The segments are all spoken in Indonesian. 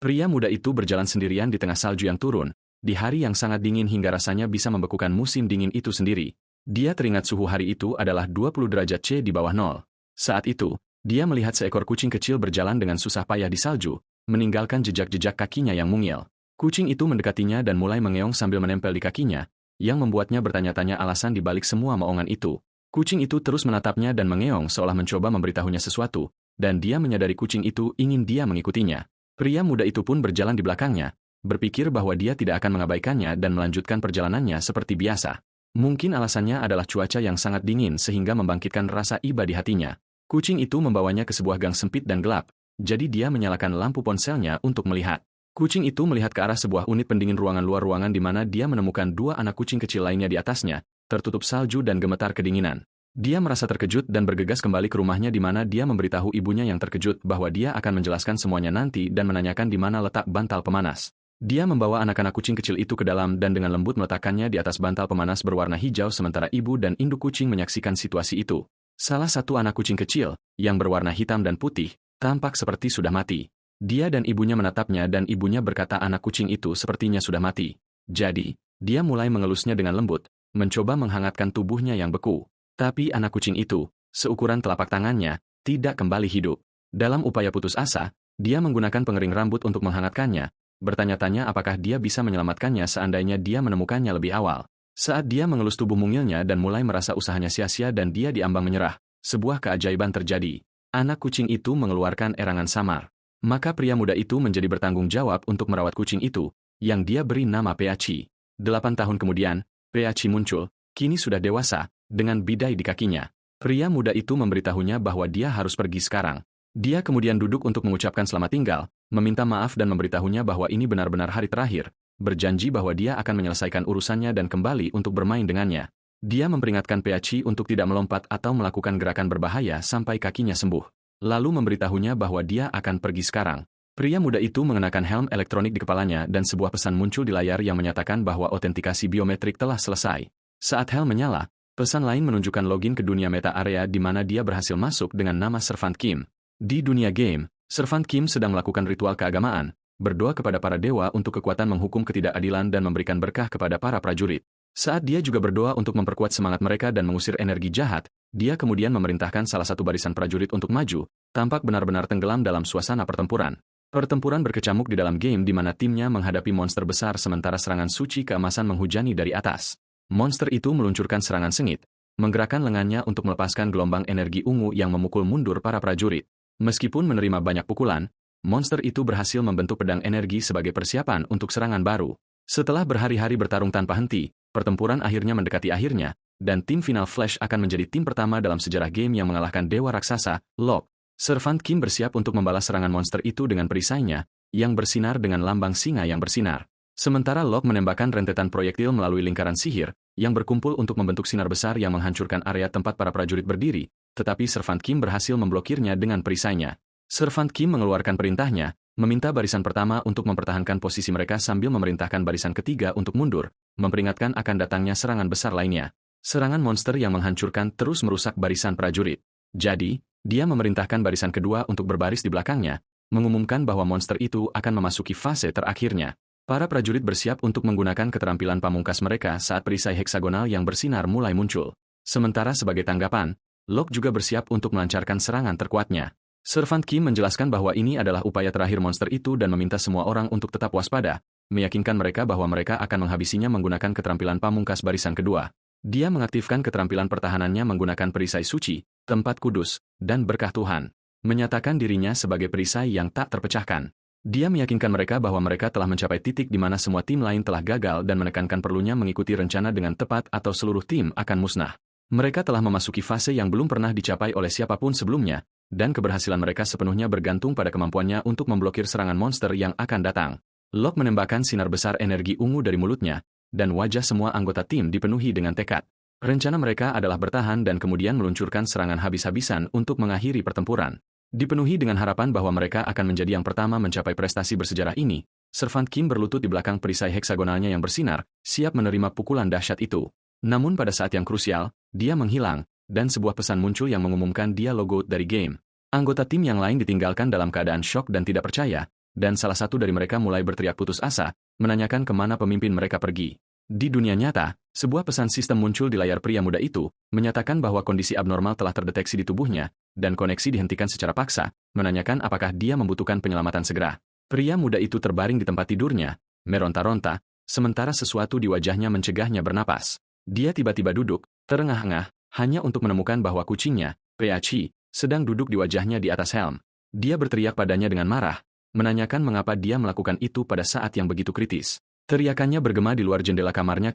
Pria muda itu berjalan sendirian di tengah salju yang turun, di hari yang sangat dingin hingga rasanya bisa membekukan musim dingin itu sendiri. Dia teringat suhu hari itu adalah 20 derajat C di bawah nol. Saat itu, dia melihat seekor kucing kecil berjalan dengan susah payah di salju, meninggalkan jejak-jejak kakinya yang mungil. Kucing itu mendekatinya dan mulai mengeong sambil menempel di kakinya, yang membuatnya bertanya-tanya alasan di balik semua moongan itu. Kucing itu terus menatapnya dan mengeong seolah mencoba memberitahunya sesuatu, dan dia menyadari kucing itu ingin dia mengikutinya. Pria muda itu pun berjalan di belakangnya, berpikir bahwa dia tidak akan mengabaikannya dan melanjutkan perjalanannya seperti biasa. Mungkin alasannya adalah cuaca yang sangat dingin sehingga membangkitkan rasa iba di hatinya. Kucing itu membawanya ke sebuah gang sempit dan gelap, jadi dia menyalakan lampu ponselnya untuk melihat. Kucing itu melihat ke arah sebuah unit pendingin ruangan luar ruangan di mana dia menemukan dua anak kucing kecil lainnya di atasnya, tertutup salju dan gemetar kedinginan. Dia merasa terkejut dan bergegas kembali ke rumahnya di mana dia memberitahu ibunya yang terkejut bahwa dia akan menjelaskan semuanya nanti dan menanyakan di mana letak bantal pemanas. Dia membawa anak-anak kucing kecil itu ke dalam dan dengan lembut meletakkannya di atas bantal pemanas berwarna hijau sementara ibu dan induk kucing menyaksikan situasi itu. Salah satu anak kucing kecil, yang berwarna hitam dan putih, tampak seperti sudah mati. Dia dan ibunya menatapnya dan ibunya berkata anak kucing itu sepertinya sudah mati. Jadi, dia mulai mengelusnya dengan lembut, mencoba menghangatkan tubuhnya yang beku. Tapi anak kucing itu, seukuran telapak tangannya, tidak kembali hidup. Dalam upaya putus asa, dia menggunakan pengering rambut untuk menghangatkannya, bertanya-tanya apakah dia bisa menyelamatkannya seandainya dia menemukannya lebih awal. Saat dia mengelus tubuh mungilnya dan mulai merasa usahanya sia-sia dan dia diambang menyerah, sebuah keajaiban terjadi. Anak kucing itu mengeluarkan erangan samar. Maka pria muda itu menjadi bertanggung jawab untuk merawat kucing itu, yang dia beri nama Peaci. 8 tahun kemudian, Peaci muncul, kini sudah dewasa, dengan bidai di kakinya. Pria muda itu memberitahunya bahwa dia harus pergi sekarang. Dia kemudian duduk untuk mengucapkan selamat tinggal, meminta maaf dan memberitahunya bahwa ini benar-benar hari terakhir, berjanji bahwa dia akan menyelesaikan urusannya dan kembali untuk bermain dengannya. Dia memperingatkan Peaci untuk tidak melompat atau melakukan gerakan berbahaya sampai kakinya sembuh. Lalu memberitahunya bahwa dia akan pergi sekarang. Pria muda itu mengenakan helm elektronik di kepalanya dan sebuah pesan muncul di layar yang menyatakan bahwa autentikasi biometrik telah selesai. Saat helm menyala, pesan lain menunjukkan login ke dunia meta area di mana dia berhasil masuk dengan nama Servant Kim. Di dunia game, Servant Kim sedang melakukan ritual keagamaan, berdoa kepada para dewa untuk kekuatan menghukum ketidakadilan dan memberikan berkah kepada para prajurit. Saat dia juga berdoa untuk memperkuat semangat mereka dan mengusir energi jahat, dia kemudian memerintahkan salah satu barisan prajurit untuk maju, tampak benar-benar tenggelam dalam suasana pertempuran. Pertempuran berkecamuk di dalam game di mana timnya menghadapi monster besar sementara serangan suci keemasan menghujani dari atas. Monster itu meluncurkan serangan sengit, menggerakkan lengannya untuk melepaskan gelombang energi ungu yang memukul mundur para prajurit. Meskipun menerima banyak pukulan, monster itu berhasil membentuk pedang energi sebagai persiapan untuk serangan baru. Setelah berhari-hari bertarung tanpa henti, pertempuran akhirnya mendekati akhirnya, dan tim final Flash akan menjadi tim pertama dalam sejarah game yang mengalahkan Dewa Raksasa, Locke. Servant Kim bersiap untuk membalas serangan monster itu dengan perisainya, yang bersinar dengan lambang singa yang bersinar. Sementara Locke menembakkan rentetan proyektil melalui lingkaran sihir, yang berkumpul untuk membentuk sinar besar yang menghancurkan area tempat para prajurit berdiri, tetapi Servant Kim berhasil memblokirnya dengan perisainya. Servant Kim mengeluarkan perintahnya, meminta barisan pertama untuk mempertahankan posisi mereka sambil memerintahkan barisan ketiga untuk mundur, memperingatkan akan datangnya serangan besar lainnya. Serangan monster yang menghancurkan terus merusak barisan prajurit. Jadi, dia memerintahkan barisan kedua untuk berbaris di belakangnya, mengumumkan bahwa monster itu akan memasuki fase terakhirnya. Para prajurit bersiap untuk menggunakan keterampilan pamungkas mereka saat perisai heksagonal yang bersinar mulai muncul. Sementara sebagai tanggapan, Locke juga bersiap untuk melancarkan serangan terkuatnya. Servant Kim menjelaskan bahwa ini adalah upaya terakhir monster itu dan meminta semua orang untuk tetap waspada, meyakinkan mereka bahwa mereka akan menghabisinya menggunakan keterampilan pamungkas barisan kedua. Dia mengaktifkan keterampilan pertahanannya menggunakan perisai suci, tempat kudus, dan berkah Tuhan, menyatakan dirinya sebagai perisai yang tak terpecahkan. Dia meyakinkan mereka bahwa mereka telah mencapai titik di mana semua tim lain telah gagal dan menekankan perlunya mengikuti rencana dengan tepat atau seluruh tim akan musnah. Mereka telah memasuki fase yang belum pernah dicapai oleh siapapun sebelumnya, dan keberhasilan mereka sepenuhnya bergantung pada kemampuannya untuk memblokir serangan monster yang akan datang. Locke menembakkan sinar besar energi ungu dari mulutnya, dan wajah semua anggota tim dipenuhi dengan tekad. Rencana mereka adalah bertahan dan kemudian meluncurkan serangan habis-habisan untuk mengakhiri pertempuran. Dipenuhi dengan harapan bahwa mereka akan menjadi yang pertama mencapai prestasi bersejarah ini, Servant Kim berlutut di belakang perisai heksagonalnya yang bersinar, siap menerima pukulan dahsyat itu. Namun pada saat yang krusial, dia menghilang, dan sebuah pesan muncul yang mengumumkan dia logout dari game. Anggota tim yang lain ditinggalkan dalam keadaan syok dan tidak percaya, dan salah satu dari mereka mulai berteriak putus asa, menanyakan kemana pemimpin mereka pergi. Di dunia nyata, sebuah pesan sistem muncul di layar pria muda itu, menyatakan bahwa kondisi abnormal telah terdeteksi di tubuhnya, dan koneksi dihentikan secara paksa, menanyakan apakah dia membutuhkan penyelamatan segera. Pria muda itu terbaring di tempat tidurnya, meronta-ronta, sementara sesuatu di wajahnya mencegahnya bernapas. Dia tiba-tiba duduk, terengah-engah, hanya untuk menemukan bahwa kucingnya, Peachi, sedang duduk di wajahnya di atas helm. Dia berteriak padanya dengan marah, menanyakan mengapa dia melakukan itu pada saat yang begitu kritis. Teriakannya bergema di luar jendela kamarnya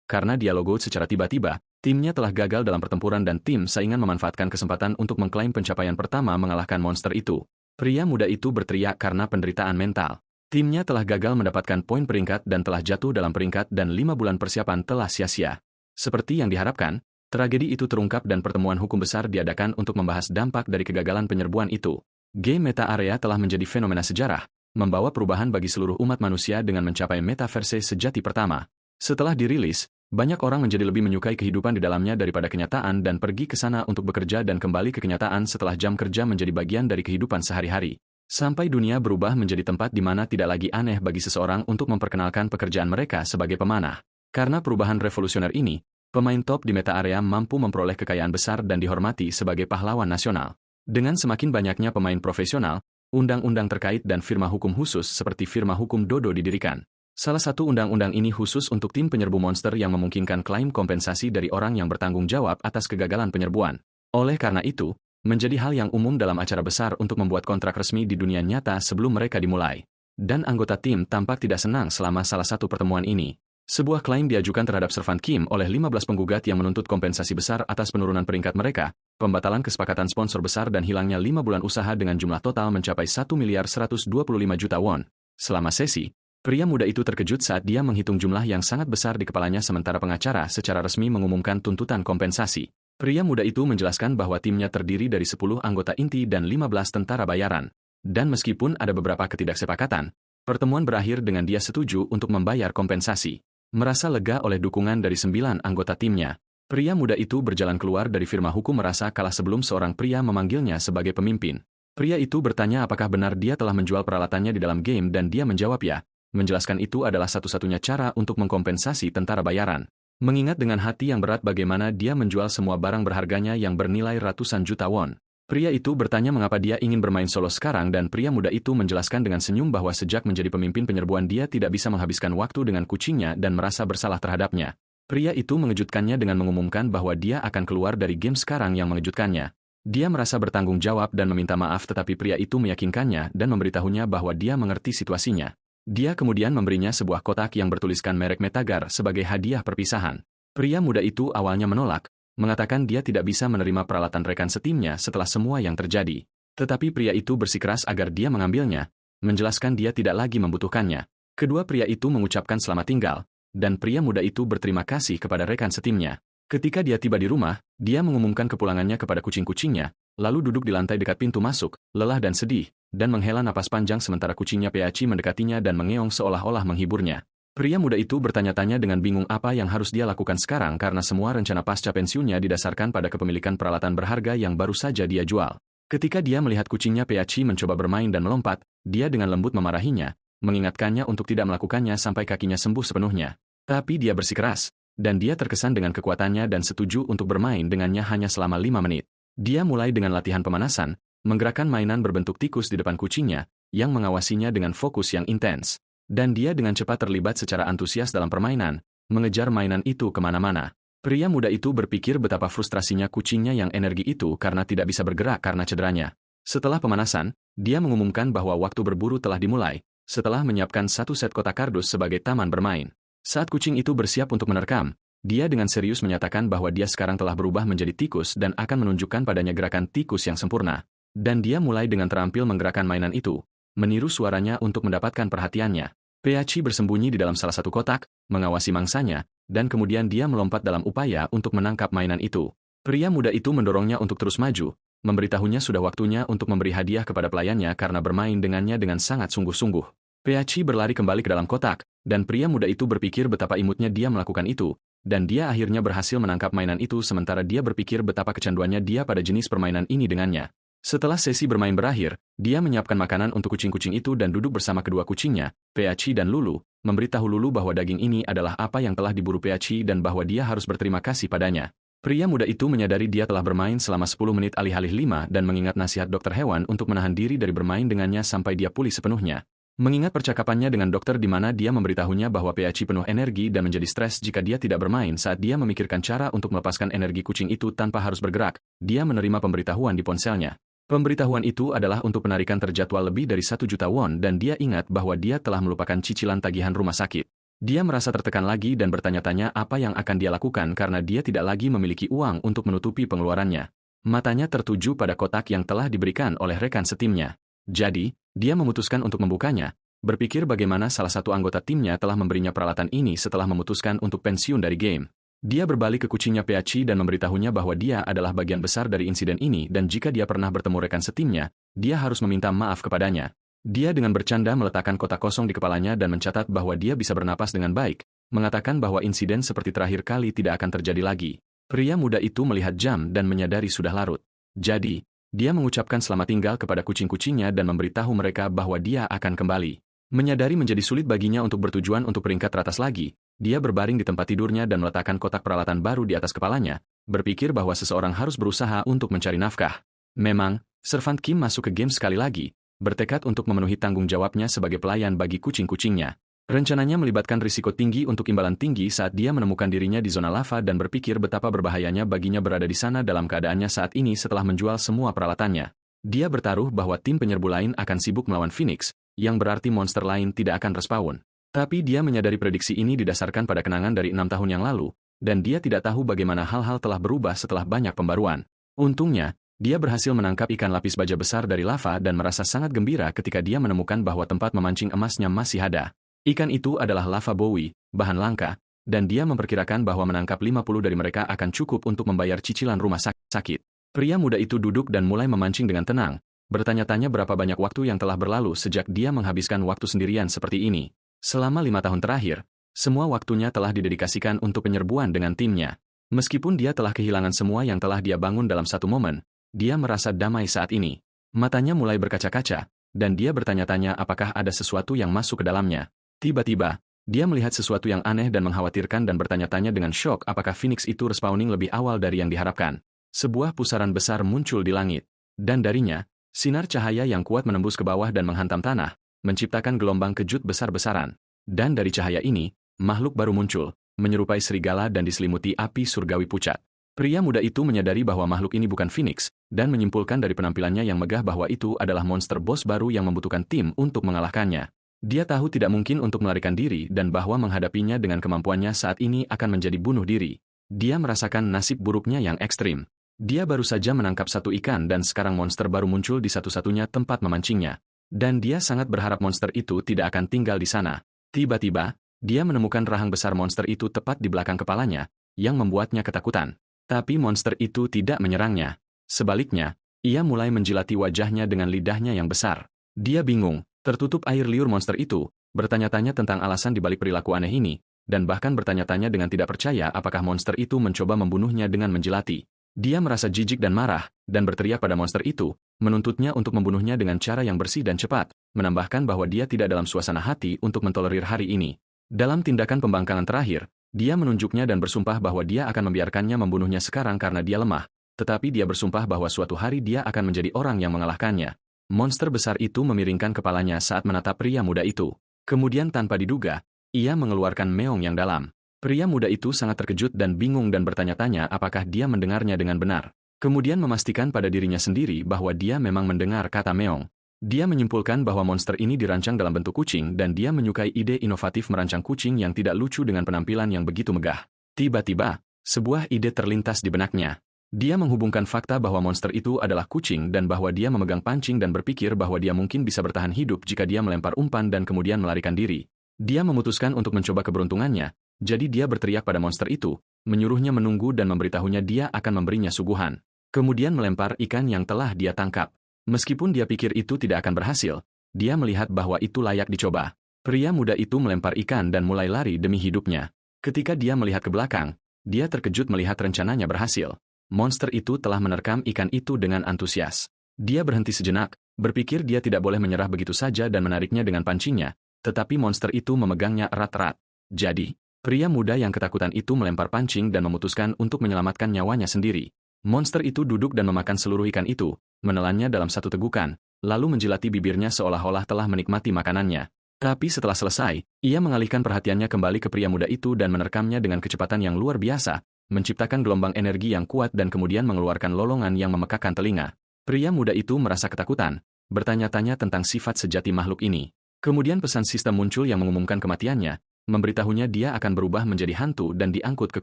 karena dia logout secara tiba-tiba, timnya telah gagal dalam pertempuran dan tim saingan memanfaatkan kesempatan untuk mengklaim pencapaian pertama mengalahkan monster itu. Pria muda itu berteriak karena penderitaan mental. Timnya telah gagal mendapatkan poin peringkat dan telah jatuh dalam peringkat dan 5 bulan persiapan telah sia-sia. Seperti yang diharapkan, tragedi itu terungkap dan pertemuan hukum besar diadakan untuk membahas dampak dari kegagalan penyerbuan itu. Game Meta Area telah menjadi fenomena sejarah, membawa perubahan bagi seluruh umat manusia dengan mencapai metaverse sejati pertama. Setelah dirilis, banyak orang menjadi lebih menyukai kehidupan di dalamnya daripada kenyataan dan pergi ke sana untuk bekerja dan kembali ke kenyataan setelah jam kerja menjadi bagian dari kehidupan sehari-hari. Sampai dunia berubah menjadi tempat di mana tidak lagi aneh bagi seseorang untuk memperkenalkan pekerjaan mereka sebagai pemanah. Karena perubahan revolusioner ini, pemain top di Meta Area mampu memperoleh kekayaan besar dan dihormati sebagai pahlawan nasional. Dengan semakin banyaknya pemain profesional, undang-undang terkait dan firma hukum khusus seperti firma hukum Dodo didirikan. Salah satu undang-undang ini khusus untuk tim penyerbu monster yang memungkinkan klaim kompensasi dari orang yang bertanggung jawab atas kegagalan penyerbuan. Oleh karena itu, menjadi hal yang umum dalam acara besar untuk membuat kontrak resmi di dunia nyata sebelum mereka dimulai. Dan anggota tim tampak tidak senang selama salah satu pertemuan ini. Sebuah klaim diajukan terhadap Servant Kim oleh 15 penggugat yang menuntut kompensasi besar atas penurunan peringkat mereka, pembatalan kesepakatan sponsor besar dan hilangnya 5 bulan usaha dengan jumlah total mencapai 1 miliar 125 juta won. Selama sesi, pria muda itu terkejut saat dia menghitung jumlah yang sangat besar di kepalanya sementara pengacara secara resmi mengumumkan tuntutan kompensasi. Pria muda itu menjelaskan bahwa timnya terdiri dari 10 anggota inti dan 15 tentara bayaran. Dan meskipun ada beberapa ketidaksepakatan, pertemuan berakhir dengan dia setuju untuk membayar kompensasi. Merasa lega oleh dukungan dari 9 anggota timnya, pria muda itu berjalan keluar dari firma hukum merasa kalah sebelum seorang pria memanggilnya sebagai pemimpin. Pria itu bertanya apakah benar dia telah menjual peralatannya di dalam game dan dia menjawab ya, menjelaskan itu adalah satu-satunya cara untuk mengkompensasi tentara bayaran. Mengingat dengan hati yang berat bagaimana dia menjual semua barang berharganya yang bernilai ratusan juta won. Pria itu bertanya mengapa dia ingin bermain solo sekarang dan pria muda itu menjelaskan dengan senyum bahwa sejak menjadi pemimpin penyerbuan dia tidak bisa menghabiskan waktu dengan kucingnya dan merasa bersalah terhadapnya. Pria itu mengejutkannya dengan mengumumkan bahwa dia akan keluar dari game sekarang yang mengejutkannya. Dia merasa bertanggung jawab dan meminta maaf tetapi pria itu meyakinkannya dan memberitahunya bahwa dia mengerti situasinya. Dia kemudian memberinya sebuah kotak yang bertuliskan merek Metagar sebagai hadiah perpisahan. Pria muda itu awalnya menolak, mengatakan dia tidak bisa menerima peralatan rekan setimnya setelah semua yang terjadi. Tetapi pria itu bersikeras agar dia mengambilnya, menjelaskan dia tidak lagi membutuhkannya. Kedua pria itu mengucapkan selamat tinggal, dan pria muda itu berterima kasih kepada rekan setimnya. Ketika dia tiba di rumah, dia mengumumkan kepulangannya kepada kucing-kucingnya, lalu duduk di lantai dekat pintu masuk, lelah dan sedih, dan menghela napas panjang sementara kucingnya Peachi mendekatinya dan mengeong seolah-olah menghiburnya. Pria muda itu bertanya-tanya dengan bingung apa yang harus dia lakukan sekarang karena semua rencana pasca pensiunnya didasarkan pada kepemilikan peralatan berharga yang baru saja dia jual. Ketika dia melihat kucingnya Peachi mencoba bermain dan melompat, dia dengan lembut memarahinya, mengingatkannya untuk tidak melakukannya sampai kakinya sembuh sepenuhnya. Tapi dia bersikeras, dan dia terkesan dengan kekuatannya dan setuju untuk bermain dengannya hanya selama 5 menit. Dia mulai dengan latihan pemanasan, menggerakkan mainan berbentuk tikus di depan kucingnya, yang mengawasinya dengan fokus yang intens. Dan dia dengan cepat terlibat secara antusias dalam permainan, mengejar mainan itu kemana-mana. Pria muda itu berpikir betapa frustrasinya kucingnya yang energi itu karena tidak bisa bergerak karena cederanya. Setelah pemanasan, dia mengumumkan bahwa waktu berburu telah dimulai, setelah menyiapkan satu set kotak kardus sebagai taman bermain. Saat kucing itu bersiap untuk menerkam, dia dengan serius menyatakan bahwa dia sekarang telah berubah menjadi tikus dan akan menunjukkan padanya gerakan tikus yang sempurna. Dan dia mulai dengan terampil menggerakkan mainan itu, meniru suaranya untuk mendapatkan perhatiannya. Peachi bersembunyi di dalam salah satu kotak, mengawasi mangsanya, dan kemudian dia melompat dalam upaya untuk menangkap mainan itu. Pria muda itu mendorongnya untuk terus maju, memberitahunya sudah waktunya untuk memberi hadiah kepada pelayannya karena bermain dengannya dengan sangat sungguh-sungguh. Peachi berlari kembali ke dalam kotak, dan pria muda itu berpikir betapa imutnya dia melakukan itu, dan dia akhirnya berhasil menangkap mainan itu sementara dia berpikir betapa kecanduannya dia pada jenis permainan ini dengannya. Setelah sesi bermain berakhir, dia menyiapkan makanan untuk kucing-kucing itu dan duduk bersama kedua kucingnya, Peachi dan Lulu, memberitahu Lulu bahwa daging ini adalah apa yang telah diburu Peachi dan bahwa dia harus berterima kasih padanya. Pria muda itu menyadari dia telah bermain selama 10 menit alih-alih 5 dan mengingat nasihat dokter hewan untuk menahan diri dari bermain dengannya sampai dia pulih sepenuhnya. Mengingat percakapannya dengan dokter di mana dia memberitahunya bahwa Peachi penuh energi dan menjadi stres jika dia tidak bermain saat dia memikirkan cara untuk melepaskan energi kucing itu tanpa harus bergerak, dia menerima pemberitahuan di ponselnya. Pemberitahuan itu adalah untuk penarikan terjadwal lebih dari 1 juta won dan dia ingat bahwa dia telah melupakan cicilan tagihan rumah sakit. Dia merasa tertekan lagi dan bertanya-tanya apa yang akan dia lakukan karena dia tidak lagi memiliki uang untuk menutupi pengeluarannya. Matanya tertuju pada kotak yang telah diberikan oleh rekan setimnya. Jadi, dia memutuskan untuk membukanya, berpikir bagaimana salah satu anggota timnya telah memberinya peralatan ini setelah memutuskan untuk pensiun dari game. Dia berbalik ke kucingnya Peachi dan memberitahunya bahwa dia adalah bagian besar dari insiden ini dan jika dia pernah bertemu rekan setimnya, dia harus meminta maaf kepadanya. Dia dengan bercanda meletakkan kotak kosong di kepalanya dan mencatat bahwa dia bisa bernapas dengan baik, mengatakan bahwa insiden seperti terakhir kali tidak akan terjadi lagi. Pria muda itu melihat jam dan menyadari sudah larut. Jadi, dia mengucapkan selamat tinggal kepada kucing-kucingnya dan memberitahu mereka bahwa dia akan kembali. Menyadari menjadi sulit baginya untuk bertujuan untuk peringkat teratas lagi, dia berbaring di tempat tidurnya dan meletakkan kotak peralatan baru di atas kepalanya, berpikir bahwa seseorang harus berusaha untuk mencari nafkah. Memang, servant Kim masuk ke game sekali lagi, bertekad untuk memenuhi tanggung jawabnya sebagai pelayan bagi kucing-kucingnya. Rencananya melibatkan risiko tinggi untuk imbalan tinggi saat dia menemukan dirinya di zona lava dan berpikir betapa berbahayanya baginya berada di sana dalam keadaannya saat ini setelah menjual semua peralatannya. Dia bertaruh bahwa tim penyerbu lain akan sibuk melawan Phoenix, yang berarti monster lain tidak akan respawn. Tapi dia menyadari prediksi ini didasarkan pada kenangan dari 6 tahun yang lalu, dan dia tidak tahu bagaimana hal-hal telah berubah setelah banyak pembaruan. Untungnya, dia berhasil menangkap ikan lapis baja besar dari lava dan merasa sangat gembira ketika dia menemukan bahwa tempat memancing emasnya masih ada. Ikan itu adalah lava bowie, bahan langka, dan dia memperkirakan bahwa menangkap 50 dari mereka akan cukup untuk membayar cicilan rumah sakit. Pria muda itu duduk dan mulai memancing dengan tenang, bertanya-tanya berapa banyak waktu yang telah berlalu sejak dia menghabiskan waktu sendirian seperti ini. Selama 5 tahun terakhir, semua waktunya telah didedikasikan untuk penyerbuan dengan timnya. Meskipun dia telah kehilangan semua yang telah dia bangun dalam satu momen, dia merasa damai saat ini. Matanya mulai berkaca-kaca, dan dia bertanya-tanya apakah ada sesuatu yang masuk ke dalamnya. Tiba-tiba, dia melihat sesuatu yang aneh dan mengkhawatirkan dan bertanya-tanya dengan syok apakah Phoenix itu respawning lebih awal dari yang diharapkan. Sebuah pusaran besar muncul di langit, dan darinya, sinar cahaya yang kuat menembus ke bawah dan menghantam tanah, menciptakan gelombang kejut besar-besaran. Dan dari cahaya ini, makhluk baru muncul, menyerupai serigala dan diselimuti api surgawi pucat. Pria muda itu menyadari bahwa makhluk ini bukan Phoenix, dan menyimpulkan dari penampilannya yang megah bahwa itu adalah monster bos baru yang membutuhkan tim untuk mengalahkannya. Dia tahu tidak mungkin untuk melarikan diri dan bahwa menghadapinya dengan kemampuannya saat ini akan menjadi bunuh diri. Dia merasakan nasib buruknya yang ekstrim. Dia baru saja menangkap satu ikan dan sekarang monster baru muncul di satu-satunya tempat memancingnya. Dan dia sangat berharap monster itu tidak akan tinggal di sana. Tiba-tiba, dia menemukan rahang besar monster itu tepat di belakang kepalanya, yang membuatnya ketakutan. Tapi monster itu tidak menyerangnya. Sebaliknya, ia mulai menjilati wajahnya dengan lidahnya yang besar. Dia bingung, tertutup air liur monster itu, bertanya-tanya tentang alasan dibalik perilaku aneh ini, dan bahkan bertanya-tanya dengan tidak percaya apakah monster itu mencoba membunuhnya dengan menjilati. Dia merasa jijik dan marah, dan berteriak pada monster itu, menuntutnya untuk membunuhnya dengan cara yang bersih dan cepat, menambahkan bahwa dia tidak dalam suasana hati untuk mentolerir hari ini. Dalam tindakan pembangkangan terakhir, dia menunjuknya dan bersumpah bahwa dia akan membiarkannya membunuhnya sekarang karena dia lemah, tetapi dia bersumpah bahwa suatu hari dia akan menjadi orang yang mengalahkannya. Monster besar itu memiringkan kepalanya saat menatap pria muda itu. Kemudian tanpa diduga, ia mengeluarkan meong yang dalam. Pria muda itu sangat terkejut dan bingung dan bertanya-tanya apakah dia mendengarnya dengan benar. Kemudian memastikan pada dirinya sendiri bahwa dia memang mendengar kata meong. Dia menyimpulkan bahwa monster ini dirancang dalam bentuk kucing dan dia menyukai ide inovatif merancang kucing yang tidak lucu dengan penampilan yang begitu megah. Tiba-tiba, sebuah ide terlintas di benaknya. Dia menghubungkan fakta bahwa monster itu adalah kucing dan bahwa dia memegang pancing dan berpikir bahwa dia mungkin bisa bertahan hidup jika dia melempar umpan dan kemudian melarikan diri. Dia memutuskan untuk mencoba keberuntungannya, jadi dia berteriak pada monster itu, menyuruhnya menunggu dan memberitahunya dia akan memberinya suguhan. Kemudian melempar ikan yang telah dia tangkap. Meskipun dia pikir itu tidak akan berhasil, dia melihat bahwa itu layak dicoba. Pria muda itu melempar ikan dan mulai lari demi hidupnya. Ketika dia melihat ke belakang, dia terkejut melihat rencananya berhasil. Monster itu telah menerkam ikan itu dengan antusias. Dia berhenti sejenak, berpikir dia tidak boleh menyerah begitu saja dan menariknya dengan pancingnya, tetapi monster itu memegangnya erat-erat. Jadi, pria muda yang ketakutan itu melempar pancing dan memutuskan untuk menyelamatkan nyawanya sendiri. Monster itu duduk dan memakan seluruh ikan itu, menelannya dalam satu tegukan, lalu menjilati bibirnya seolah-olah telah menikmati makanannya. Tapi setelah selesai, ia mengalihkan perhatiannya kembali ke pria muda itu dan menerkamnya dengan kecepatan yang luar biasa, menciptakan gelombang energi yang kuat dan kemudian mengeluarkan lolongan yang memekakkan telinga. Pria muda itu merasa ketakutan, bertanya-tanya tentang sifat sejati makhluk ini. Kemudian pesan sistem muncul yang mengumumkan kematiannya, memberitahunya dia akan berubah menjadi hantu dan diangkut ke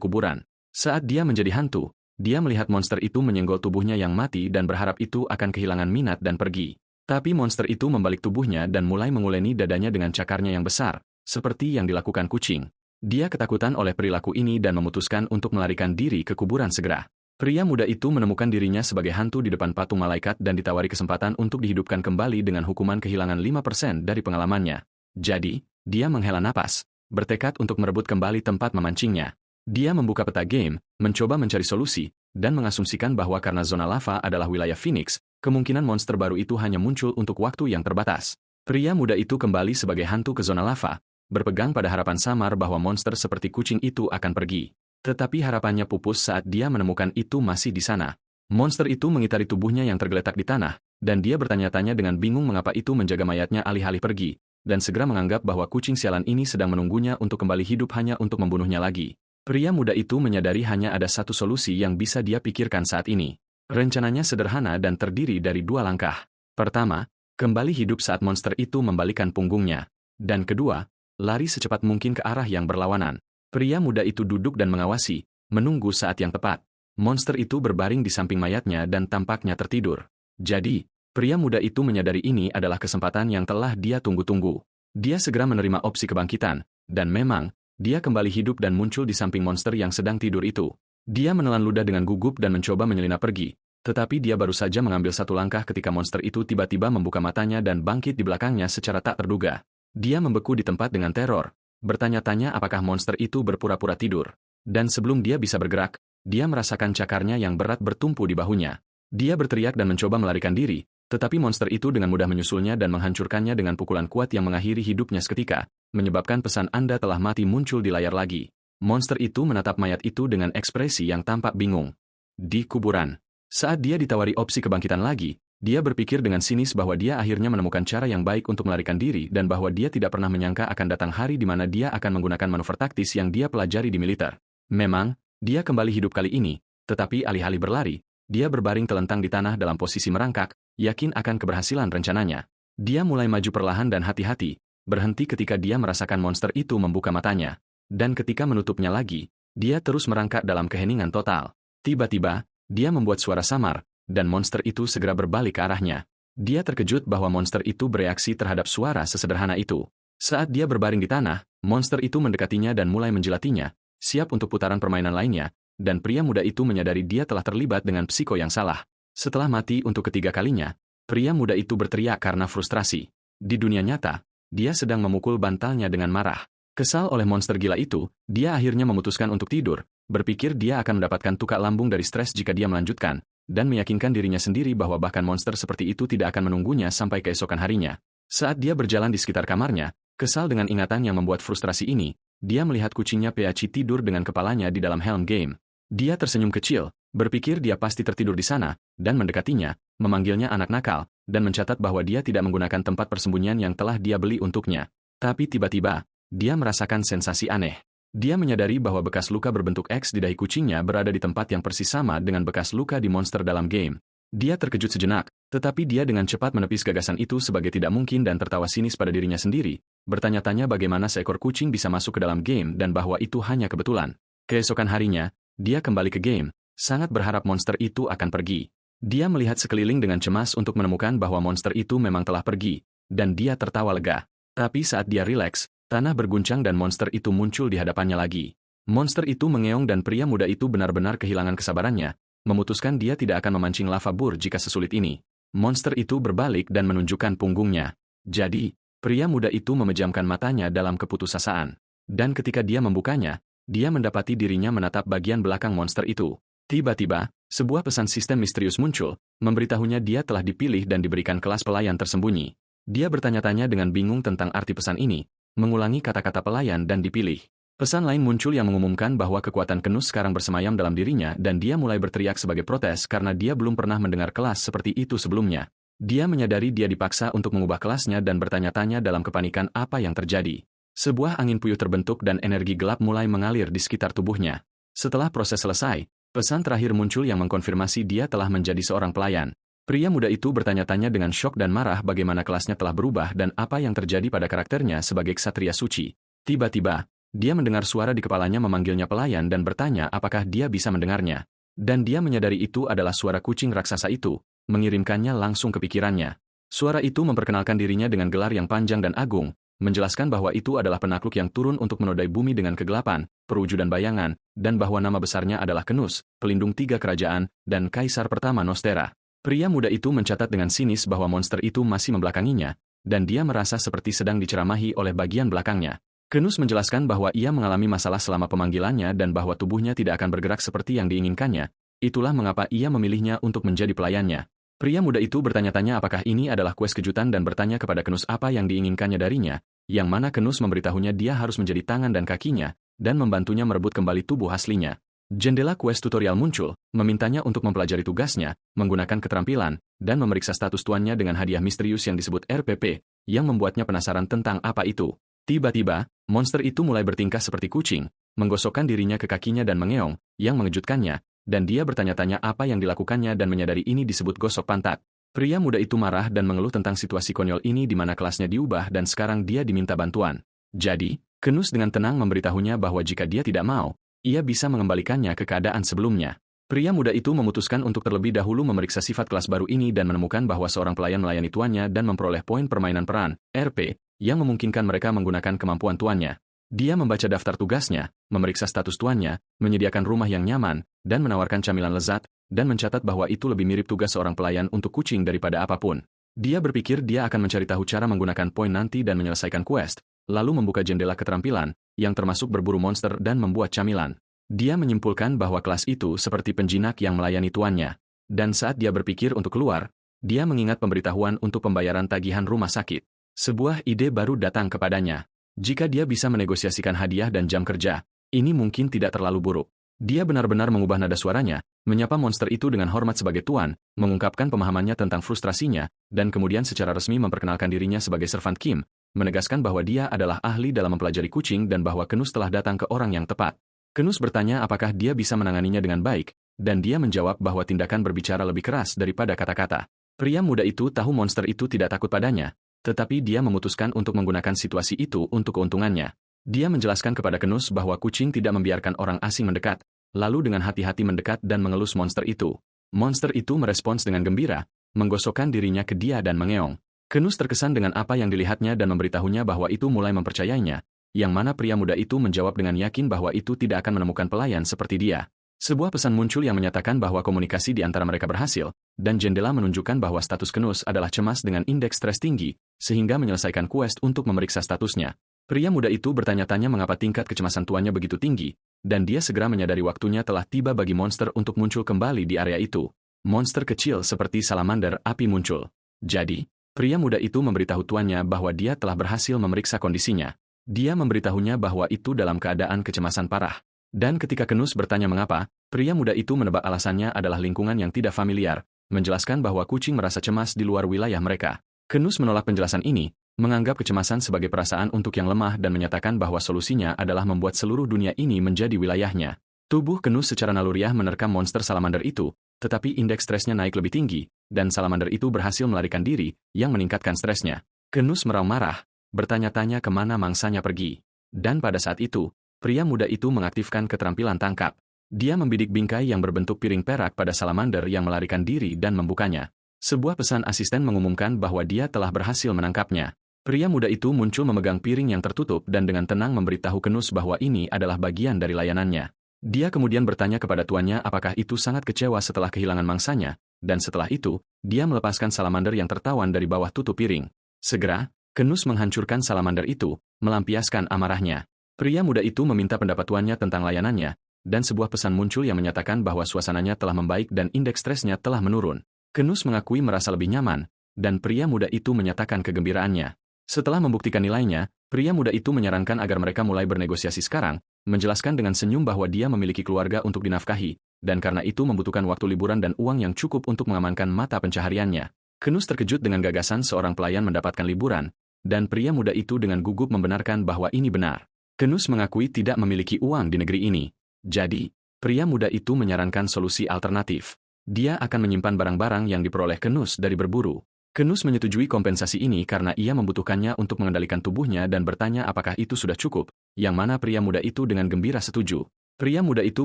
kuburan. Saat dia menjadi hantu, dia melihat monster itu menyenggol tubuhnya yang mati dan berharap itu akan kehilangan minat dan pergi. Tapi monster itu membalik tubuhnya dan mulai menguleni dadanya dengan cakarnya yang besar, seperti yang dilakukan kucing. Dia ketakutan oleh perilaku ini dan memutuskan untuk melarikan diri ke kuburan segera. Pria muda itu menemukan dirinya sebagai hantu di depan patung malaikat dan ditawari kesempatan untuk dihidupkan kembali dengan hukuman kehilangan 5% dari pengalamannya. Jadi, dia menghela napas, bertekad untuk merebut kembali tempat memancingnya. Dia membuka peta game, mencoba mencari solusi, dan mengasumsikan bahwa karena zona lava adalah wilayah Phoenix, kemungkinan monster baru itu hanya muncul untuk waktu yang terbatas. Pria muda itu kembali sebagai hantu ke zona lava, berpegang pada harapan samar bahwa monster seperti kucing itu akan pergi. Tetapi harapannya pupus saat dia menemukan itu masih di sana. Monster itu mengitari tubuhnya yang tergeletak di tanah, dan dia bertanya-tanya dengan bingung mengapa itu menjaga mayatnya alih-alih pergi, dan segera menganggap bahwa kucing sialan ini sedang menunggunya untuk kembali hidup hanya untuk membunuhnya lagi. Pria muda itu menyadari hanya ada satu solusi yang bisa dia pikirkan saat ini. Rencananya sederhana dan terdiri dari dua langkah. Pertama, kembali hidup saat monster itu membalikkan punggungnya. Dan kedua, lari secepat mungkin ke arah yang berlawanan. Pria muda itu duduk dan mengawasi, menunggu saat yang tepat. Monster itu berbaring di samping mayatnya dan tampaknya tertidur. Jadi, pria muda itu menyadari ini adalah kesempatan yang telah dia tunggu-tunggu. Dia segera menerima opsi kebangkitan, dan memang, dia kembali hidup dan muncul di samping monster yang sedang tidur itu. Dia menelan ludah dengan gugup dan mencoba menyelinap pergi, tetapi dia baru saja mengambil satu langkah ketika monster itu tiba-tiba membuka matanya dan bangkit di belakangnya secara tak terduga. Dia membeku di tempat dengan teror, bertanya-tanya apakah monster itu berpura-pura tidur. Dan sebelum dia bisa bergerak, dia merasakan cakarnya yang berat bertumpu di bahunya. Dia berteriak dan mencoba melarikan diri, tetapi monster itu dengan mudah menyusulnya dan menghancurkannya dengan pukulan kuat yang mengakhiri hidupnya seketika, menyebabkan pesan Anda telah mati muncul di layar lagi. Monster itu menatap mayat itu dengan ekspresi yang tampak bingung. Di kuburan. Saat dia ditawari opsi kebangkitan lagi, dia berpikir dengan sinis bahwa dia akhirnya menemukan cara yang baik untuk melarikan diri dan bahwa dia tidak pernah menyangka akan datang hari di mana dia akan menggunakan manuver taktis yang dia pelajari di militer. Memang, dia kembali hidup kali ini, tetapi alih-alih berlari, dia berbaring telentang di tanah dalam posisi merangkak, yakin akan keberhasilan rencananya. Dia mulai maju perlahan dan hati-hati, berhenti ketika dia merasakan monster itu membuka matanya. Dan ketika menutupnya lagi, dia terus merangkak dalam keheningan total. Tiba-tiba, dia membuat suara samar, dan monster itu segera berbalik ke arahnya. Dia terkejut bahwa monster itu bereaksi terhadap suara sesederhana itu. Saat dia berbaring di tanah, monster itu mendekatinya dan mulai menjilatinya, siap untuk putaran permainan lainnya, dan pria muda itu menyadari dia telah terlibat dengan psiko yang salah. Setelah mati untuk ketiga kalinya, pria muda itu berteriak karena frustrasi. Di dunia nyata, dia sedang memukul bantalnya dengan marah. Kesal oleh monster gila itu, dia akhirnya memutuskan untuk tidur, berpikir dia akan mendapatkan tukak lambung dari stres jika dia melanjutkan, dan meyakinkan dirinya sendiri bahwa bahkan monster seperti itu tidak akan menunggunya sampai keesokan harinya. Saat dia berjalan di sekitar kamarnya, kesal dengan ingatan yang membuat frustrasi ini, dia melihat kucingnya Peaci tidur dengan kepalanya di dalam helm game. Dia tersenyum kecil, berpikir dia pasti tertidur di sana, dan mendekatinya, memanggilnya anak nakal, dan mencatat bahwa dia tidak menggunakan tempat persembunyian yang telah dia beli untuknya. Tapi tiba-tiba, dia merasakan sensasi aneh. Dia menyadari bahwa bekas luka berbentuk X di dahi kucingnya berada di tempat yang persis sama dengan bekas luka di monster dalam game. Dia terkejut sejenak, tetapi dia dengan cepat menepis gagasan itu sebagai tidak mungkin dan tertawa sinis pada dirinya sendiri, bertanya-tanya bagaimana seekor kucing bisa masuk ke dalam game dan bahwa itu hanya kebetulan. Keesokan harinya, dia kembali ke game, sangat berharap monster itu akan pergi. Dia melihat sekeliling dengan cemas untuk menemukan bahwa monster itu memang telah pergi, dan dia tertawa lega. Tapi saat dia rileks, tanah berguncang dan monster itu muncul di hadapannya lagi. Monster itu mengeong dan pria muda itu benar-benar kehilangan kesabarannya, memutuskan dia tidak akan memancing lava bur jika sesulit ini. Monster itu berbalik dan menunjukkan punggungnya. Jadi, pria muda itu memejamkan matanya dalam keputusasaan. Dan ketika dia membukanya, dia mendapati dirinya menatap bagian belakang monster itu. Tiba-tiba, sebuah pesan sistem misterius muncul, memberitahunya dia telah dipilih dan diberikan kelas pelayan tersembunyi. Dia bertanya-tanya dengan bingung tentang arti pesan ini, mengulangi kata-kata pelayan dan dipilih. Pesan lain muncul yang mengumumkan bahwa kekuatan Knus sekarang bersemayam dalam dirinya dan dia mulai berteriak sebagai protes karena dia belum pernah mendengar kelas seperti itu sebelumnya. Dia menyadari dia dipaksa untuk mengubah kelasnya dan bertanya-tanya dalam kepanikan apa yang terjadi. Sebuah angin puyuh terbentuk dan energi gelap mulai mengalir di sekitar tubuhnya. Setelah proses selesai, pesan terakhir muncul yang mengkonfirmasi dia telah menjadi seorang pelayan. Pria muda itu bertanya-tanya dengan syok dan marah bagaimana kelasnya telah berubah dan apa yang terjadi pada karakternya sebagai ksatria suci. Tiba-tiba, dia mendengar suara di kepalanya memanggilnya pelayan dan bertanya apakah dia bisa mendengarnya. Dan dia menyadari itu adalah suara kucing raksasa itu, mengirimkannya langsung ke pikirannya. Suara itu memperkenalkan dirinya dengan gelar yang panjang dan agung, menjelaskan bahwa itu adalah penakluk yang turun untuk menodai bumi dengan kegelapan, perwujudan bayangan, dan bahwa nama besarnya adalah Knus, pelindung 3 kerajaan, dan kaisar pertama Nostera. Pria muda itu mencatat dengan sinis bahwa monster itu masih membelakanginya, dan dia merasa seperti sedang diceramahi oleh bagian belakangnya. Knus menjelaskan bahwa ia mengalami masalah selama pemanggilannya dan bahwa tubuhnya tidak akan bergerak seperti yang diinginkannya, itulah mengapa ia memilihnya untuk menjadi pelayannya. Pria muda itu bertanya-tanya apakah ini adalah kues kejutan dan bertanya kepada Knus apa yang diinginkannya darinya, yang mana Knus memberitahunya dia harus menjadi tangan dan kakinya, dan membantunya merebut kembali tubuh aslinya. Jendela kues tutorial muncul, memintanya untuk mempelajari tugasnya, menggunakan keterampilan, dan memeriksa status tuannya dengan hadiah misterius yang disebut RPP, yang membuatnya penasaran tentang apa itu. Tiba-tiba, monster itu mulai bertingkah seperti kucing, menggosokkan dirinya ke kakinya dan mengeong, yang mengejutkannya, dan dia bertanya-tanya apa yang dilakukannya dan menyadari ini disebut gosok pantat. Pria muda itu marah dan mengeluh tentang situasi konyol ini di mana kelasnya diubah dan sekarang dia diminta bantuan. Jadi, Knus dengan tenang memberitahunya bahwa jika dia tidak mau, ia bisa mengembalikannya ke keadaan sebelumnya. Pria muda itu memutuskan untuk terlebih dahulu memeriksa sifat kelas baru ini dan menemukan bahwa seorang pelayan melayani tuannya dan memperoleh poin permainan peran, RP, yang memungkinkan mereka menggunakan kemampuan tuannya. Dia membaca daftar tugasnya, memeriksa status tuannya, menyediakan rumah yang nyaman, dan menawarkan camilan lezat, dan mencatat bahwa itu lebih mirip tugas seorang pelayan untuk kucing daripada apapun. Dia berpikir dia akan mencari tahu cara menggunakan poin nanti dan menyelesaikan quest, lalu membuka jendela keterampilan, yang termasuk berburu monster dan membuat camilan. Dia menyimpulkan bahwa kelas itu seperti penjinak yang melayani tuannya. Dan saat dia berpikir untuk keluar, dia mengingat pemberitahuan untuk pembayaran tagihan rumah sakit. Sebuah ide baru datang kepadanya. Jika dia bisa menegosiasikan hadiah dan jam kerja, ini mungkin tidak terlalu buruk. Dia benar-benar mengubah nada suaranya, menyapa monster itu dengan hormat sebagai tuan, mengungkapkan pemahamannya tentang frustrasinya, dan kemudian secara resmi memperkenalkan dirinya sebagai servant Kim, menegaskan bahwa dia adalah ahli dalam mempelajari kucing dan bahwa Knus telah datang ke orang yang tepat. Knus bertanya apakah dia bisa menanganinya dengan baik, dan dia menjawab bahwa tindakan berbicara lebih keras daripada kata-kata. Pria muda itu tahu monster itu tidak takut padanya, tetapi dia memutuskan untuk menggunakan situasi itu untuk keuntungannya. Dia menjelaskan kepada Knus bahwa kucing tidak membiarkan orang asing mendekat, lalu dengan hati-hati mendekat dan mengelus monster itu. Monster itu merespons dengan gembira, menggosokkan dirinya ke dia dan mengeong. Knus terkesan dengan apa yang dilihatnya dan memberitahunya bahwa itu mulai mempercayainya, yang mana pria muda itu menjawab dengan yakin bahwa itu tidak akan menemukan pelayan seperti dia. Sebuah pesan muncul yang menyatakan bahwa komunikasi di antara mereka berhasil, dan jendela menunjukkan bahwa status Knus adalah cemas dengan indeks stres tinggi, sehingga menyelesaikan quest untuk memeriksa statusnya. Pria muda itu bertanya-tanya mengapa tingkat kecemasan tuannya begitu tinggi, dan dia segera menyadari waktunya telah tiba bagi monster untuk muncul kembali di area itu. Monster kecil seperti salamander api muncul. Jadi, pria muda itu memberitahu tuannya bahwa dia telah berhasil memeriksa kondisinya. Dia memberitahunya bahwa itu dalam keadaan kecemasan parah. Dan ketika Knus bertanya mengapa, pria muda itu menebak alasannya adalah lingkungan yang tidak familiar, menjelaskan bahwa kucing merasa cemas di luar wilayah mereka. Knus menolak penjelasan ini, menganggap kecemasan sebagai perasaan untuk yang lemah dan menyatakan bahwa solusinya adalah membuat seluruh dunia ini menjadi wilayahnya. Tubuh Knus secara naluriah menerkam monster salamander itu, tetapi indeks stresnya naik lebih tinggi, dan salamander itu berhasil melarikan diri, yang meningkatkan stresnya. Knus meraung marah, bertanya-tanya kemana mangsanya pergi. Dan pada saat itu, pria muda itu mengaktifkan keterampilan tangkap. Dia membidik bingkai yang berbentuk piring perak pada salamander yang melarikan diri dan membukanya. Sebuah pesan asisten mengumumkan bahwa dia telah berhasil menangkapnya. Pria muda itu muncul memegang piring yang tertutup dan dengan tenang memberitahu Knus bahwa ini adalah bagian dari layanannya. Dia kemudian bertanya kepada tuannya apakah itu sangat kecewa setelah kehilangan mangsanya, dan setelah itu, dia melepaskan salamander yang tertawan dari bawah tutup piring. Segera, Knus menghancurkan salamander itu, melampiaskan amarahnya. Pria muda itu meminta pendapat tuannya tentang layanannya, dan sebuah pesan muncul yang menyatakan bahwa suasananya telah membaik dan indeks stresnya telah menurun. Kenus mengakui merasa lebih nyaman, dan pria muda itu menyatakan kegembiraannya. Setelah membuktikan nilainya, pria muda itu menyarankan agar mereka mulai bernegosiasi sekarang, menjelaskan dengan senyum bahwa dia memiliki keluarga untuk dinafkahi, dan karena itu membutuhkan waktu liburan dan uang yang cukup untuk mengamankan mata pencahariannya. Kenus terkejut dengan gagasan seorang pelayan mendapatkan liburan, dan pria muda itu dengan gugup membenarkan bahwa ini benar. Kenus mengakui tidak memiliki uang di negeri ini. Jadi, pria muda itu menyarankan solusi alternatif. Dia akan menyimpan barang-barang yang diperoleh Kenus dari berburu. Kenus menyetujui kompensasi ini karena ia membutuhkannya untuk mengendalikan tubuhnya dan bertanya apakah itu sudah cukup, yang mana pria muda itu dengan gembira setuju. Pria muda itu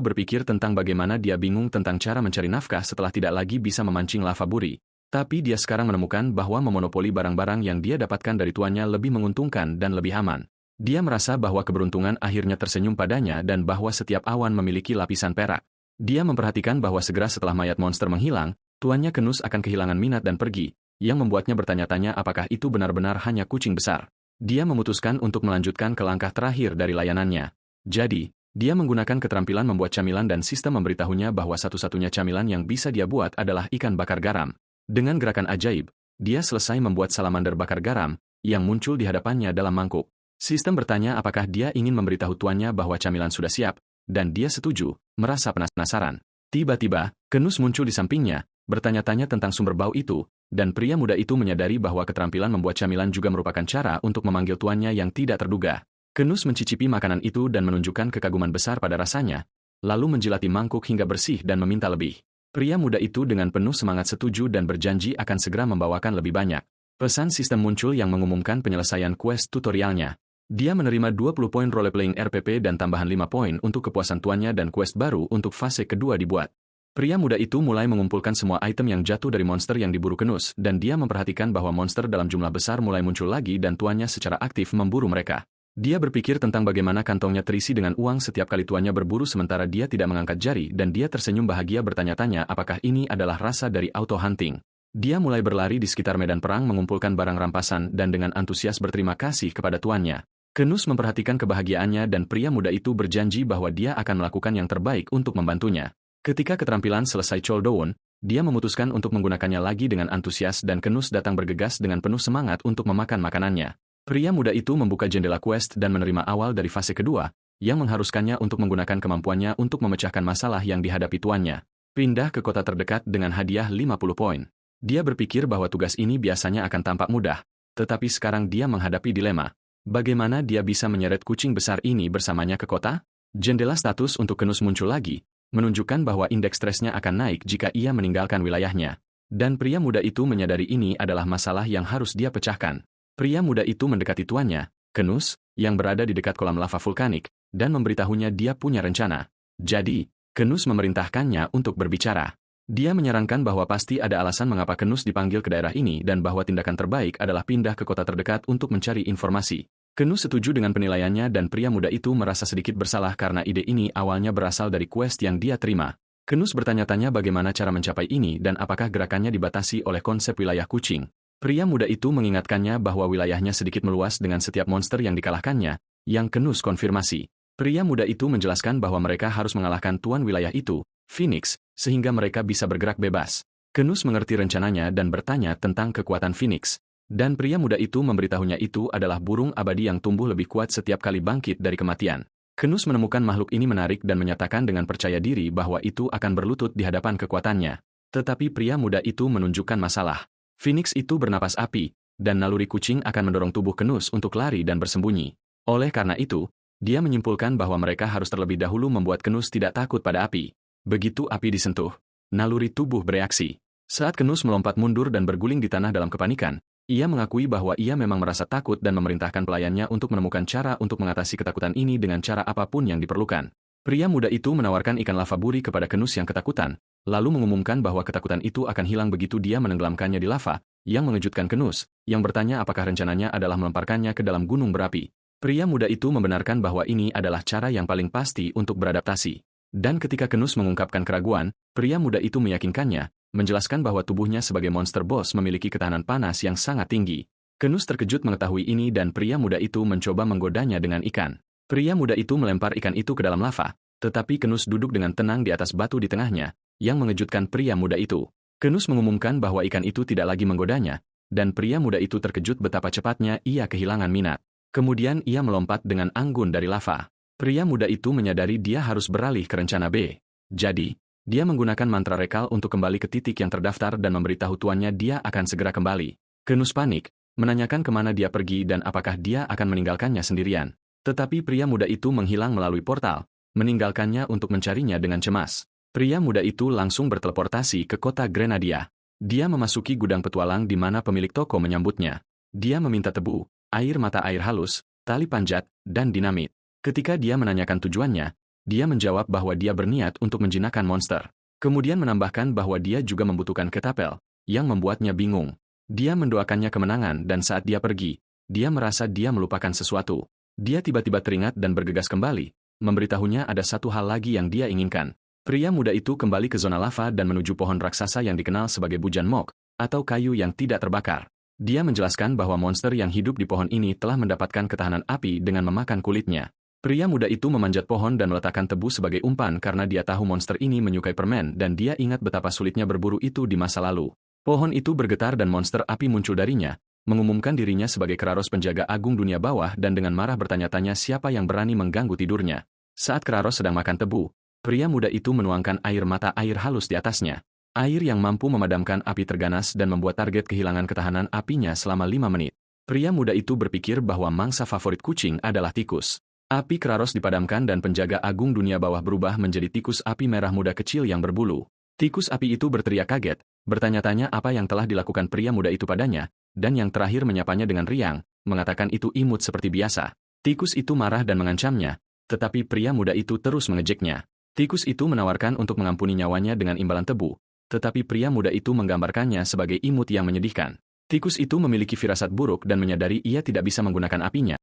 berpikir tentang bagaimana dia bingung tentang cara mencari nafkah setelah tidak lagi bisa memancing lava buri. Tapi dia sekarang menemukan bahwa memonopoli barang-barang yang dia dapatkan dari tuannya lebih menguntungkan dan lebih aman. Dia merasa bahwa keberuntungan akhirnya tersenyum padanya dan bahwa setiap awan memiliki lapisan perak. Dia memperhatikan bahwa segera setelah mayat monster menghilang, tuannya Kenus akan kehilangan minat dan pergi, yang membuatnya bertanya-tanya apakah itu benar-benar hanya kucing besar. Dia memutuskan untuk melanjutkan ke langkah terakhir dari layanannya. Jadi, dia menggunakan keterampilan membuat camilan dan sistem memberitahunya bahwa satu-satunya camilan yang bisa dia buat adalah ikan bakar garam. Dengan gerakan ajaib, dia selesai membuat salamander bakar garam, yang muncul di hadapannya dalam mangkuk. Sistem bertanya apakah dia ingin memberitahu tuannya bahwa camilan sudah siap, dan dia setuju, merasa penasaran. Tiba-tiba, Kenus muncul di sampingnya, bertanya-tanya tentang sumber bau itu, dan pria muda itu menyadari bahwa keterampilan membuat camilan juga merupakan cara untuk memanggil tuannya yang tidak terduga. Kenus mencicipi makanan itu dan menunjukkan kekaguman besar pada rasanya, lalu menjilati mangkuk hingga bersih dan meminta lebih. Pria muda itu dengan penuh semangat setuju dan berjanji akan segera membawakan lebih banyak. Pesan sistem muncul yang mengumumkan penyelesaian quest tutorialnya. Dia menerima 20 poin roleplaying RPP dan tambahan 5 poin untuk kepuasan tuannya dan quest baru untuk fase kedua dibuat. Pria muda itu mulai mengumpulkan semua item yang jatuh dari monster yang diburu Kenus dan dia memperhatikan bahwa monster dalam jumlah besar mulai muncul lagi dan tuannya secara aktif memburu mereka. Dia berpikir tentang bagaimana kantongnya terisi dengan uang setiap kali tuannya berburu sementara dia tidak mengangkat jari dan dia tersenyum bahagia bertanya-tanya apakah ini adalah rasa dari auto-hunting. Dia mulai berlari di sekitar medan perang mengumpulkan barang rampasan dan dengan antusias berterima kasih kepada tuannya. Kenus memperhatikan kebahagiaannya dan pria muda itu berjanji bahwa dia akan melakukan yang terbaik untuk membantunya. Ketika keterampilan selesai cooldown, dia memutuskan untuk menggunakannya lagi dengan antusias dan Kenus datang bergegas dengan penuh semangat untuk memakan makanannya. Pria muda itu membuka jendela quest dan menerima awal dari fase kedua, yang mengharuskannya untuk menggunakan kemampuannya untuk memecahkan masalah yang dihadapi tuannya. Pindah ke kota terdekat dengan hadiah 50 poin. Dia berpikir bahwa tugas ini biasanya akan tampak mudah, tetapi sekarang dia menghadapi dilema. Bagaimana dia bisa menyeret kucing besar ini bersamanya ke kota? Jendela status untuk Kenus muncul lagi, menunjukkan bahwa indeks stresnya akan naik jika ia meninggalkan wilayahnya. Dan pria muda itu menyadari ini adalah masalah yang harus dia pecahkan. Pria muda itu mendekati tuannya, Kenus, yang berada di dekat kolam lava vulkanik, dan memberitahunya dia punya rencana. Jadi, Kenus memerintahkannya untuk berbicara. Dia menyarankan bahwa pasti ada alasan mengapa Kenus dipanggil ke daerah ini dan bahwa tindakan terbaik adalah pindah ke kota terdekat untuk mencari informasi. Kenus setuju dengan penilaiannya dan pria muda itu merasa sedikit bersalah karena ide ini awalnya berasal dari quest yang dia terima. Kenus bertanya-tanya bagaimana cara mencapai ini dan apakah gerakannya dibatasi oleh konsep wilayah kucing. Pria muda itu mengingatkannya bahwa wilayahnya sedikit meluas dengan setiap monster yang dikalahkannya, yang Kenus konfirmasi. Pria muda itu menjelaskan bahwa mereka harus mengalahkan tuan wilayah itu, Phoenix, sehingga mereka bisa bergerak bebas. Kenus mengerti rencananya dan bertanya tentang kekuatan Phoenix. Dan pria muda itu memberitahunya itu adalah burung abadi yang tumbuh lebih kuat setiap kali bangkit dari kematian. Kenus menemukan makhluk ini menarik dan menyatakan dengan percaya diri bahwa itu akan berlutut di hadapan kekuatannya. Tetapi pria muda itu menunjukkan masalah. Phoenix itu bernapas api, dan naluri kucing akan mendorong tubuh Kenus untuk lari dan bersembunyi. Oleh karena itu, dia menyimpulkan bahwa mereka harus terlebih dahulu membuat Kenus tidak takut pada api. Begitu api disentuh, naluri tubuh bereaksi. Saat Kenus melompat mundur dan berguling di tanah dalam kepanikan, ia mengakui bahwa ia memang merasa takut dan memerintahkan pelayannya untuk menemukan cara untuk mengatasi ketakutan ini dengan cara apapun yang diperlukan. Pria muda itu menawarkan ikan lava buri kepada Kenus yang ketakutan, lalu mengumumkan bahwa ketakutan itu akan hilang begitu dia menenggelamkannya di lava, yang mengejutkan Kenus, yang bertanya apakah rencananya adalah melemparkannya ke dalam gunung berapi. Pria muda itu membenarkan bahwa ini adalah cara yang paling pasti untuk beradaptasi. Dan ketika Kenus mengungkapkan keraguan, pria muda itu meyakinkannya, menjelaskan bahwa tubuhnya sebagai monster boss memiliki ketahanan panas yang sangat tinggi. Kenus terkejut mengetahui ini dan pria muda itu mencoba menggodanya dengan ikan. Pria muda itu melempar ikan itu ke dalam lava, tetapi Kenus duduk dengan tenang di atas batu di tengahnya, yang mengejutkan pria muda itu. Kenus mengumumkan bahwa ikan itu tidak lagi menggodanya, dan pria muda itu terkejut betapa cepatnya ia kehilangan minat. Kemudian ia melompat dengan anggun dari lava. Pria muda itu menyadari dia harus beralih ke rencana B. Jadi, dia menggunakan mantra rekal untuk kembali ke titik yang terdaftar dan memberitahu tuannya dia akan segera kembali. Kenus panik, menanyakan kemana dia pergi dan apakah dia akan meninggalkannya sendirian. Tetapi pria muda itu menghilang melalui portal, meninggalkannya untuk mencarinya dengan cemas. Pria muda itu langsung berteleportasi ke kota Grenadia. Dia memasuki gudang petualang di mana pemilik toko menyambutnya. Dia meminta tebu, air mata air halus, tali panjat, dan dinamit. Ketika dia menanyakan tujuannya, dia menjawab bahwa dia berniat untuk menjinakkan monster. Kemudian menambahkan bahwa dia juga membutuhkan ketapel, yang membuatnya bingung. Dia mendoakannya kemenangan dan saat dia pergi, dia merasa dia melupakan sesuatu. Dia tiba-tiba teringat dan bergegas kembali, memberitahunya ada satu hal lagi yang dia inginkan. Pria muda itu kembali ke zona lava dan menuju pohon raksasa yang dikenal sebagai Bujan Mok, atau kayu yang tidak terbakar. Dia menjelaskan bahwa monster yang hidup di pohon ini telah mendapatkan ketahanan api dengan memakan kulitnya. Pria muda itu memanjat pohon dan meletakkan tebu sebagai umpan karena dia tahu monster ini menyukai permen dan dia ingat betapa sulitnya berburu itu di masa lalu. Pohon itu bergetar dan monster api muncul darinya, mengumumkan dirinya sebagai Kraros penjaga agung dunia bawah dan dengan marah bertanya-tanya siapa yang berani mengganggu tidurnya. Saat Kraros sedang makan tebu, pria muda itu menuangkan air mata air halus di atasnya. Air yang mampu memadamkan api terganas dan membuat target kehilangan ketahanan apinya selama 5 menit. Pria muda itu berpikir bahwa mangsa favorit kucing adalah tikus. Api Kraros dipadamkan dan penjaga agung dunia bawah berubah menjadi tikus api merah muda kecil yang berbulu. Tikus api itu berteriak kaget, bertanya-tanya apa yang telah dilakukan pria muda itu padanya, dan yang terakhir menyapanya dengan riang, mengatakan itu imut seperti biasa. Tikus itu marah dan mengancamnya, tetapi pria muda itu terus mengejeknya. Tikus itu menawarkan untuk mengampuni nyawanya dengan imbalan tebu, tetapi pria muda itu menggambarkannya sebagai imut yang menyedihkan. Tikus itu memiliki firasat buruk dan menyadari ia tidak bisa menggunakan apinya.